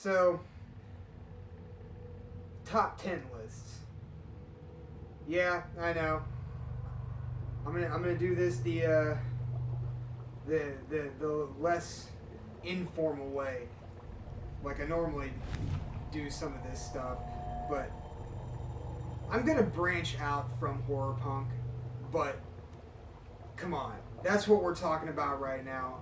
So, top 10 lists. Yeah, I know. I'm gonna do this the less informal way, like I normally do some of this stuff, but I'm gonna branch out from horror punk. But come on, that's what we're talking about right now.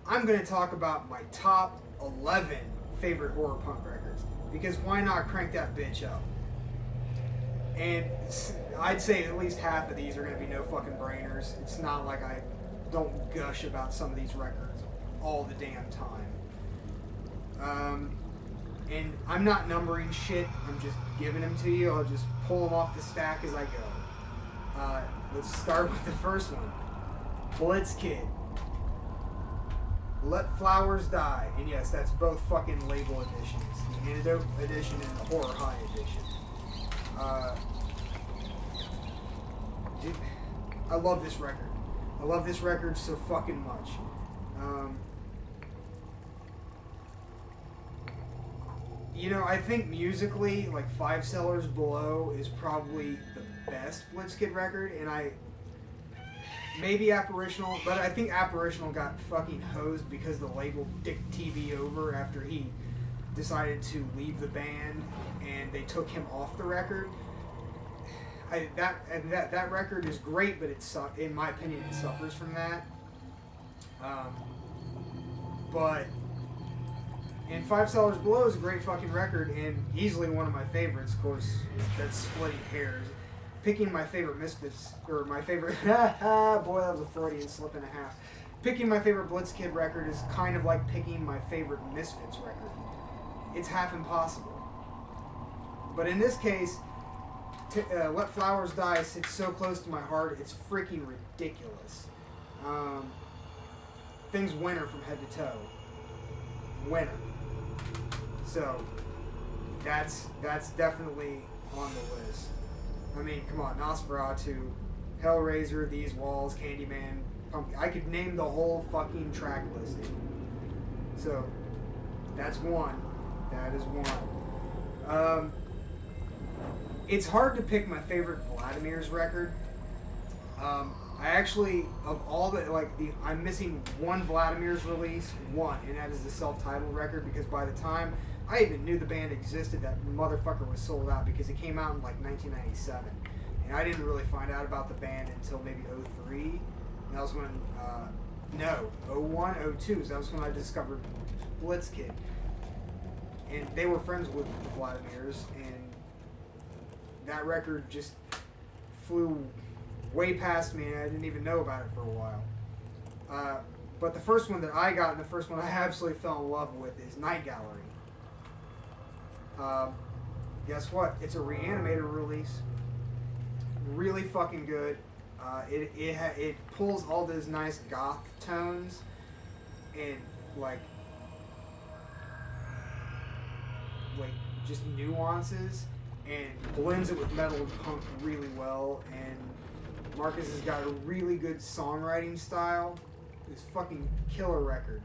I'm gonna talk about my top 11 favorite horror punk records, because why not crank that bitch up? And I'd say at least half of these are going to be no fucking brainers. It's not like I don't gush about some of these records all the damn time. And I'm not numbering shit. I'm just giving them to you. I'll just pull them off the stack as I go. Let's start with the first one. Blitzkid. Let Flowers Die. And yes, that's both fucking label editions. The Antidote edition and the Horror High edition. Dude, I love this record. I love this record so fucking much. You know, I think musically, like Five Cellars Below is probably the best Blitzkid record, and maybe Apparitional, but I think Apparitional got fucking hosed because the label dicked TV over after he decided to leave the band, and they took him off the record. That record is great, but in my opinion, it suffers from that. But and Five Cellars Below is a great fucking record, and easily one of my favorites. Of course, that's splitting hairs. Picking my favorite Misfits, or my favorite, boy, that was a Freudian slip and a half. Picking my favorite Blitzkid record is kind of like picking my favorite Misfits record. It's half impossible. But in this case, Let Flowers Die sits so close to my heart, it's freaking ridiculous. Things winter from head to toe. Winter. So, that's definitely on the list. I mean, come on, Nosferatu, Hellraiser, These Walls, Candyman, Pumpkin. I could name the whole fucking track listing. So, that's one. That is one. It's hard to pick my favorite Vladimir's record. I actually, of all the, I'm missing one Vladimir's release, and that is the self-titled record, because by the time I even knew the band existed, that motherfucker was sold out, because it came out in 1997. And I didn't really find out about the band until maybe 03. And that was when, 01, 02. So that was when I discovered Blitzkid. And they were friends with the Vladimirs, and that record just flew way past me, and I didn't even know about it for a while. But the first one that I got, and the first one I absolutely fell in love with, is Night Gallery. Guess what? It's a Reanimated release. Really fucking good. It pulls all those nice goth tones and just nuances, and blends it with metal and punk really well. And Marcus has got a really good songwriting style. It's a fucking killer record.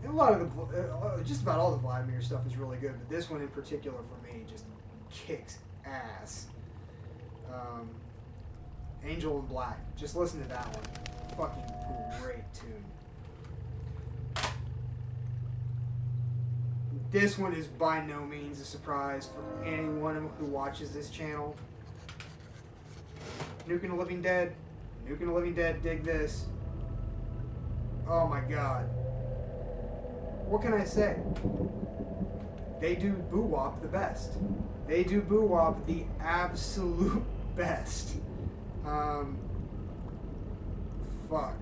And a lot of just about all the Vladimir stuff is really good, but this one in particular for me just kicks ass. Angel in Black. Just listen to that one. Fucking great tune. This one is by no means a surprise for anyone who watches this channel. Nuke the Living Dead. Nuke the Living Dead, dig this. Oh my god. What can I say? They do boo-wop the best. They do boo-wop the absolute best. Fuck.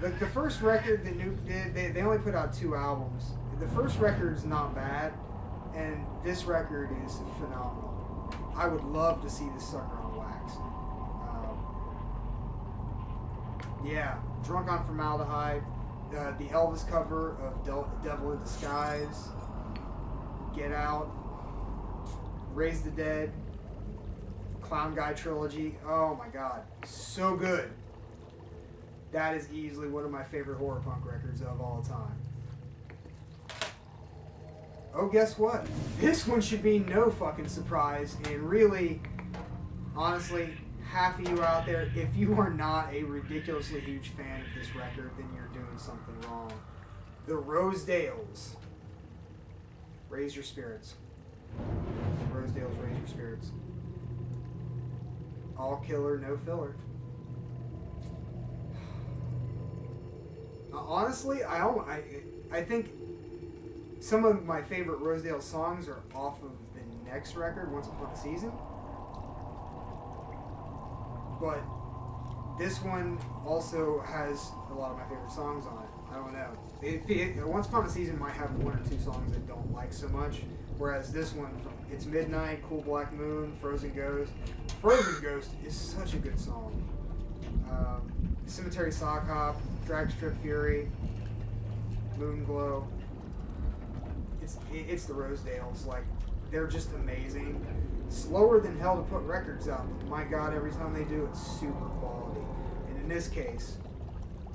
The first record that Nuke did, they only put out 2 albums. The first record's not bad, and this record is phenomenal. I would love to see this sucker on wax. Yeah, Drunk on Formaldehyde, the Elvis cover of Devil in Disguise, Get Out, Raise the Dead, Clown Guy Trilogy. Oh my god, so good. That is easily one of my favorite horror punk records of all time. oh, guess what? This one should be no fucking surprise. And really, honestly, half of you out there, if you are not a ridiculously huge fan of this record, then you're doing something wrong. The Rosedales. Raise your spirits. Rosedales, raise your spirits. All killer, no filler. Honestly, I think some of my favorite Rosedale songs are off of the next record, Once Upon a Season. But this one also has a lot of my favorite songs on it. I don't know. Once Upon a Season might have one or two songs I don't like so much, whereas this one, It's Midnight, Cool Black Moon, Frozen Ghost. Frozen Ghost is such a good song. Cemetery Sock Hop, Drag Strip Fury, Moon Glow. It's the Rosedales. Like, they're just amazing. Slower than hell to put records out, but my God, every time they do, it's super quality. And in this case,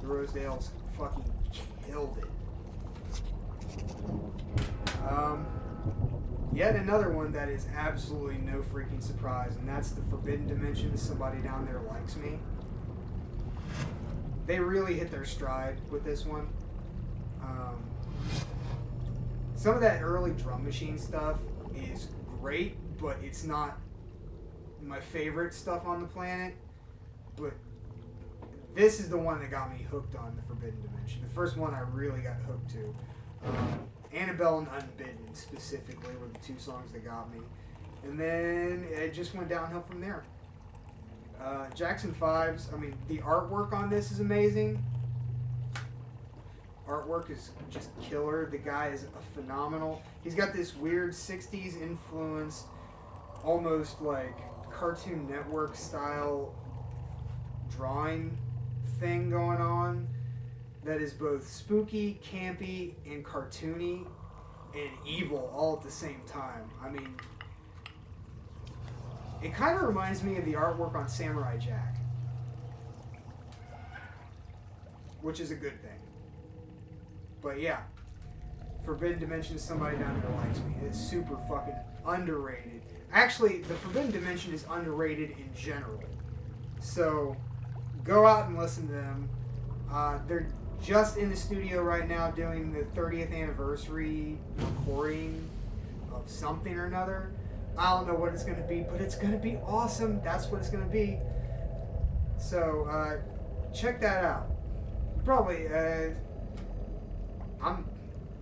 the Rosedales fucking killed it. Yet another one that is absolutely no freaking surprise, and that's the Forbidden Dimension. Somebody down there likes me. They really hit their stride with this one. Some of that early drum machine stuff is great, but it's not my favorite stuff on the planet. But this is the one that got me hooked on the Forbidden Dimension. The first one I really got hooked to. Annabelle and Unbidden specifically were the two songs that got me. And then it just went downhill from there. Jackson 5's, I mean, the artwork on this is amazing. Artwork is just killer. The guy is a phenomenal. He's got this weird 60s influenced, almost like Cartoon Network style drawing thing going on that is both spooky, campy, and cartoony and evil all at the same time. I mean, it kind of reminds me of the artwork on Samurai Jack, which is a good thing. But yeah, Forbidden Dimension, somebody down there likes me. It's super fucking underrated. Actually, the Forbidden Dimension is underrated in general. So, go out and listen to them. They're just in the studio right now doing the 30th anniversary recording of something or another. I don't know what it's going to be, but it's going to be awesome. That's what it's going to be. So, check that out. Probably,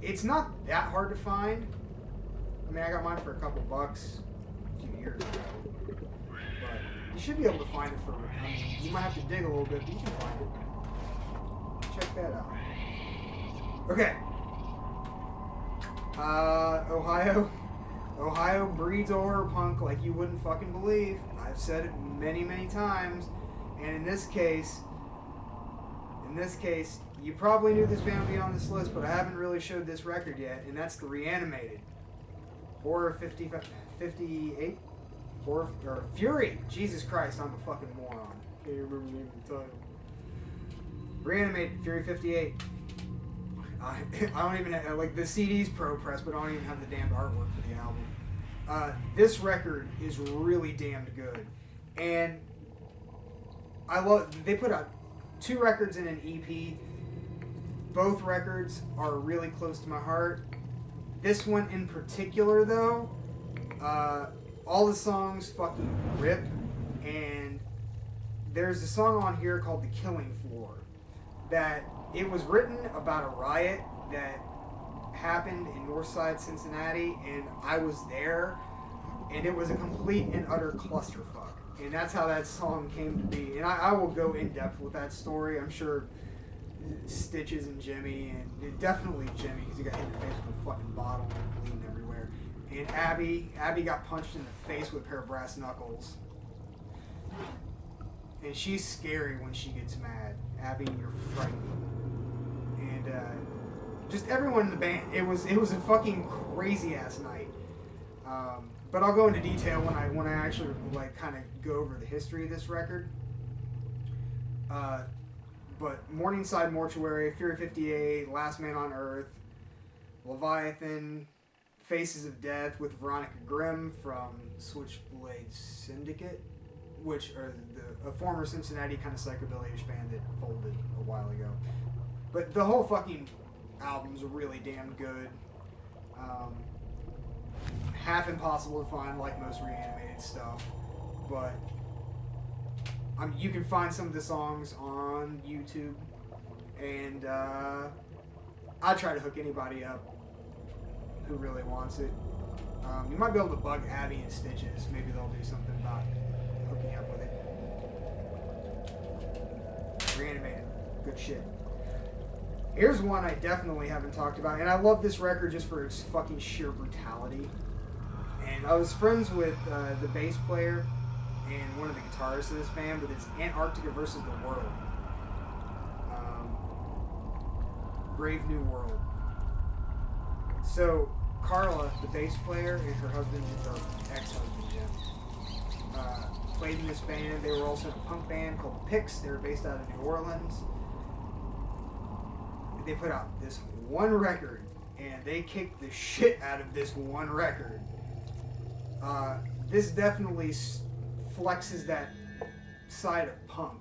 it's not that hard to find. I mean, I got mine for a couple bucks a few years ago. But you should be able to find it for, I mean, you might have to dig a little bit, but you can find it. Check that out. Okay. Ohio breeds horror punk like you wouldn't fucking believe. I've said it many, many times. And in this case, you probably knew this band would be on this list, but I haven't really showed this record yet, and that's the Reanimated Order 58? Or Fury. Jesus Christ, I'm a fucking moron. Can't even remember the name of the title. Reanimated Fury 58. I don't even have, like, the CD's pro press, but I don't even have the damned artwork for the album. This record is really damned good. And they put out 2 records in an EP. Both records are really close to my heart. This one in particular, though, all the songs fucking rip. And there's a song on here called The Killing Floor that it was written about a riot that happened in Northside Cincinnati, and I was there, and it was a complete and utter clusterfuck. And that's how that song came to be. And I will go in depth with that story. I'm sure Stitches and Jimmy, and definitely Jimmy, because he got hit in the face with a fucking bottle and bleeding everywhere. And Abby got punched in the face with a pair of brass knuckles. And she's scary when she gets mad. Abby, you're frightening. And just everyone in the band. It was a fucking crazy ass night. But I'll go into detail when I actually like kind of go over the history of this record. But Morningside Mortuary, Fury 58, Last Man on Earth, Leviathan, Faces of Death with Veronica Grimm from Switchblade Syndicate, which are a former Cincinnati kind of psychobilly-ish band that folded a while ago. But the whole fucking album's really damn good. Half impossible to find, like most Reanimated stuff, but you can find some of the songs on YouTube, and I try to hook anybody up who really wants it. You might be able to bug Abby and Stitches. Maybe they'll do something about hooking up with it. Reanimated. Good shit. Here's one I definitely haven't talked about, and I love this record just for its fucking sheer brutality. And I was friends with the bass player and one of the guitarists of this band, but it's Antarctica versus the World. Brave New World. So, Carla, the bass player, and her husband, or ex-husband, Jim, played in this band. They were also in a punk band called Pix. They were based out of New Orleans. They put out this one record, and they kicked the shit out of this one record. This definitely flexes that side of punk.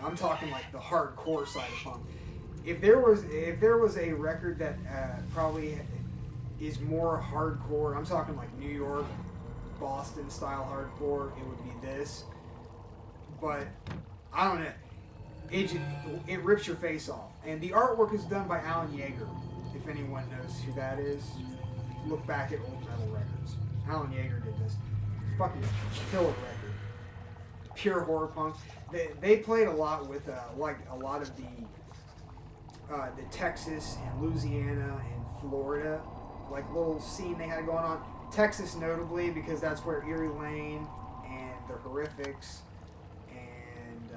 I'm talking like the hardcore side of punk. If there was a record that probably is more hardcore, I'm talking like New York, Boston style hardcore, it would be this. But I don't know. It rips your face off. And the artwork is done by Alan Yeager. If anyone knows who that is, look back at old metal records. Alan Yeager did this. Fucking killer record. Pure horror punk. They played a lot with like a lot of the Texas and Louisiana and Florida like little scene they had going on. Texas notably because that's where Erie Lane and the Horrifics and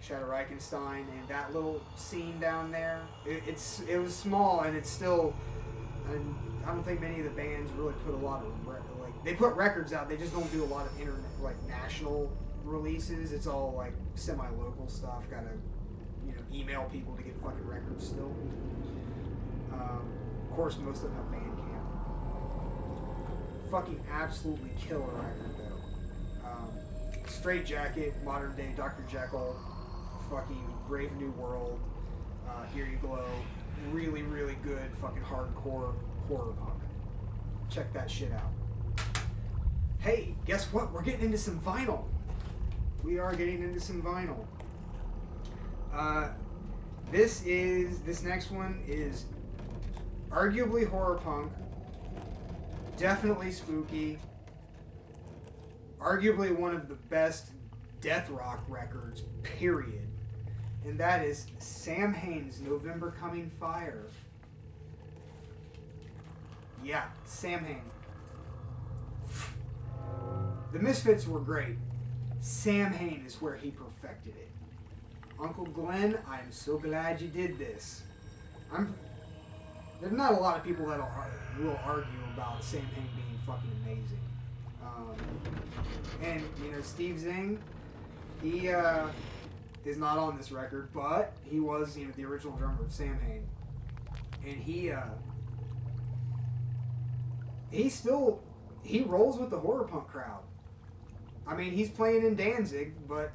Shadow Reichenstein and that little scene down there. It was small and it's still. And I don't think many of the bands really put a lot of they put records out. They just don't do a lot of national releases. It's all like semi-local stuff. Gotta email people to get fucking records still. Of course, most of them have Bandcamp. Fucking absolutely killer record though. Straight Jacket, modern day Dr. Jekyll, fucking Brave New World, Eerie Glow. Really, really good fucking hardcore horror punk. Check that shit out. Hey, guess what? We're getting into some vinyl. We are getting into some vinyl. This next one is arguably horror punk, definitely spooky, arguably one of the best death rock records, period. And that is Samhain's November Coming Fire. Yeah, Samhain. The Misfits were great. Samhain is where he perfected it. Uncle Glenn, I'm so glad you did this. There's not a lot of people that will argue about Samhain being fucking amazing. And, Steve Zing, he is not on this record, but he was, the original drummer of Samhain. And he rolls with the horror punk crowd. I mean, he's playing in Danzig, but,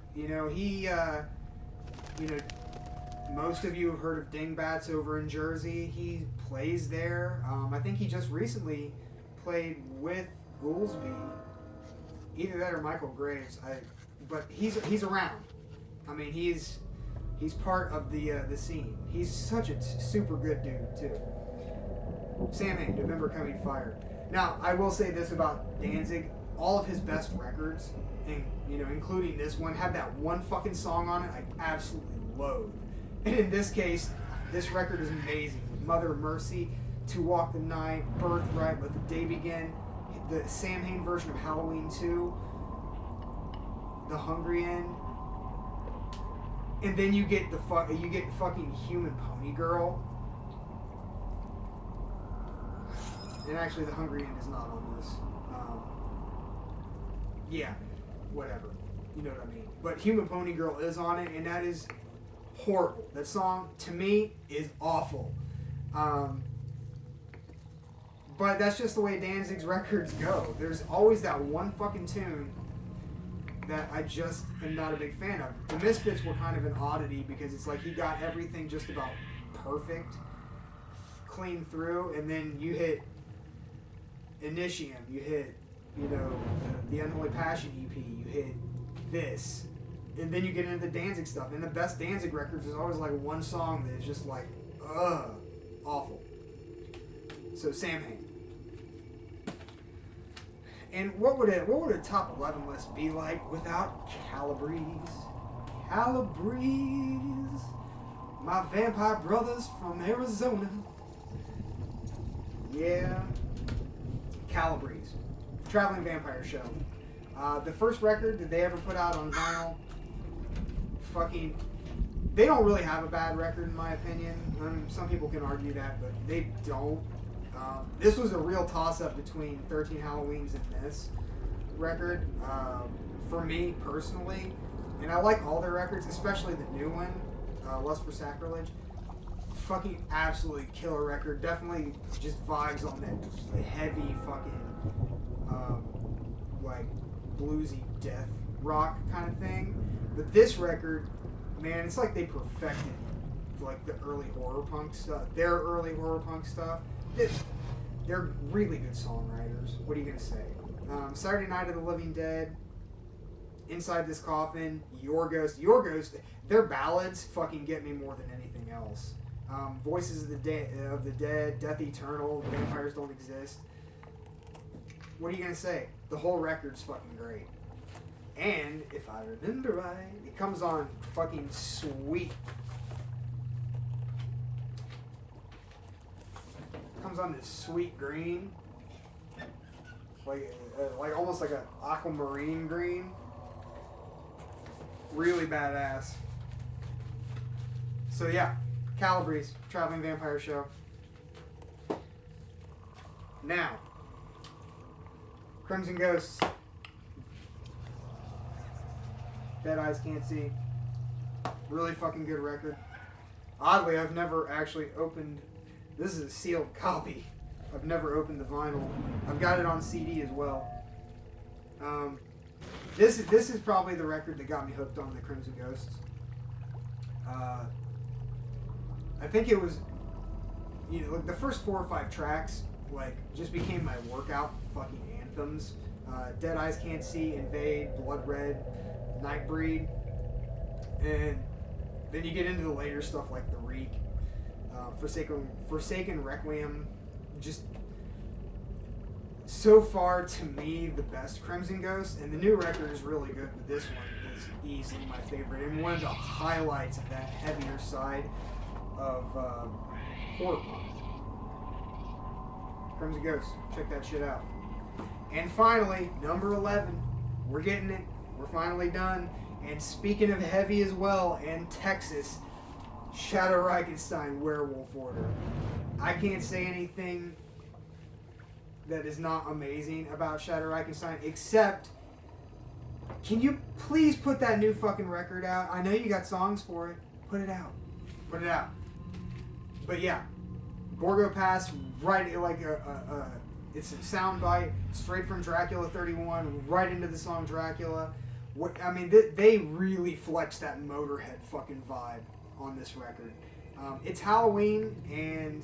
most of you have heard of Dingbats over in Jersey. He plays there. I think he just recently played with Goolsby. Either that or Michael Graves. But he's around. I mean, he's part of the scene. He's such a super good dude, too. Samhain, November Coming Fire. Now, I will say this about Danzig. All of his best records, and including this one, have that one fucking song on it I absolutely loathe. And in this case, this record is amazing. Mother of Mercy, To Walk the Night, Birthright, Let the Day Begin, the Samhain version of Halloween 2, The Hungry End, and then you get fucking Human Pony Girl. And actually, The Hungry End is not on this. Yeah, whatever. You know what I mean. But Human Pony Girl is on it, and that is horrible. That song, to me, is awful. But that's just the way Danzig's records go. There's always that one fucking tune that I just am not a big fan of. The Misfits were kind of an oddity because it's like he got everything just about perfect, clean through, and then you hit Initium, you hit, you know, the Unholy Passion EP, you hit this, and then you get into the Danzig stuff. And the best Danzig records is always like one song that is just like, awful. So Samhain. And what would a top 11 list be like without Calabrese? Calabrese, my vampire brothers from Arizona. Yeah, Calabrese, Traveling Vampire Show. The first record that they ever put out on vinyl. Fucking, they don't really have a bad record in my opinion. Some people can argue that, but they don't. This was a real toss-up between 13 Halloweens and this record, for me personally. And I like all their records, especially the new one, Lust for Sacrilege. Fucking absolutely killer record. Definitely just vibes on that heavy fucking, like, bluesy death rock kind of thing. But this record, man, it's like they perfected, like, the early horror punk stuff. Their early horror punk stuff. They're really good songwriters. What are you going to say? Saturday Night of the Living Dead, Inside This Coffin, Your Ghost. Your Ghost, their ballads fucking get me more than anything else. Voices of the Dead, Death Eternal, Vampires Don't Exist. What are you going to say? The whole record's fucking great. And, if I remember right, it comes on fucking sweet. Comes on this sweet green, like almost like an aquamarine green. Really badass. So yeah, Calabrese, Traveling Vampire Show. Now, Crimson Ghosts, Dead Eyes Can't See. Really fucking good record. Oddly, I've never actually opened. This is a sealed copy. I've never opened the vinyl. I've got it on CD as well. This is probably the record that got me hooked on the Crimson Ghosts. I think it was, you know, like the first 4 or 5 tracks, like, just became my workout fucking anthems. Dead Eyes Can't See, Invade, Blood Red, Nightbreed, and then you get into the later stuff like The Reek. Forsaken Requiem, just so far to me the best Crimson Ghost, and the new record is really good, but this one is easily my favorite and one of the highlights of that heavier side of horror punk. Crimson Ghost, check that shit out. And finally, number 11, we're getting it, we're finally done. And speaking of heavy as well, and Texas, Shadow Reichenstein, Werewolf Order. I can't say anything that is not amazing about Shadow Reichenstein, except, can you please put that new fucking record out? I know you got songs for it. Put it out. Put it out. But yeah, Borgo Pass, right, like it's a soundbite straight from Dracula 31, right into the song Dracula. I mean, they really flex that Motorhead fucking vibe on this record. It's Halloween, and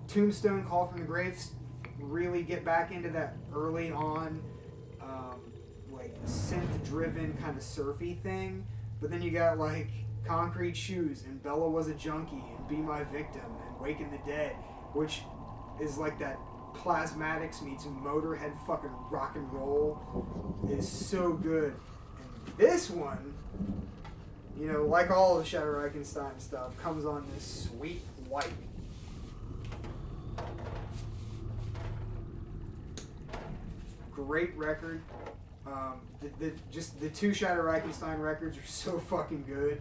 Tombstone, Call from the Graves really get back into that early on, like synth-driven kind of surfy thing. But then you got like Concrete Shoes and Bella Was a Junkie and Be My Victim and Waking the Dead, which is like that Plasmatics meets Motorhead fucking rock and roll. Is so good. And this one, you know, like all the Shadow Reichenstein stuff, comes on this sweet white. Great record. Just the 2 Shadow Reichenstein records are so fucking good.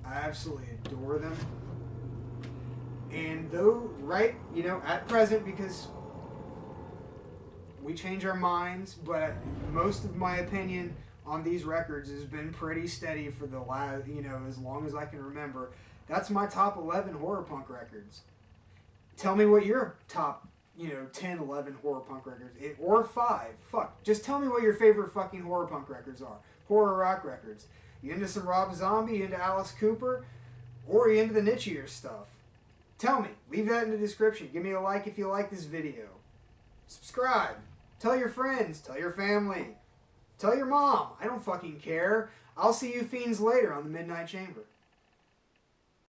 I absolutely adore them. And though, right, you know, at present, because we change our minds, but most of my opinion on these records has been pretty steady for the last, you know, as long as I can remember. That's my top 11 horror punk records. Tell me what your top 10, 11 horror punk records. Or 5. Fuck. Just tell me what your favorite fucking horror punk records are. Horror rock records. You into some Rob Zombie? You into Alice Cooper? Or you into the nichier stuff? Tell me. Leave that in the description. Give me a like if you like this video. Subscribe. Tell your friends. Tell your family. Tell your mom. I don't fucking care. I'll see you fiends later on the Midnight Chamber.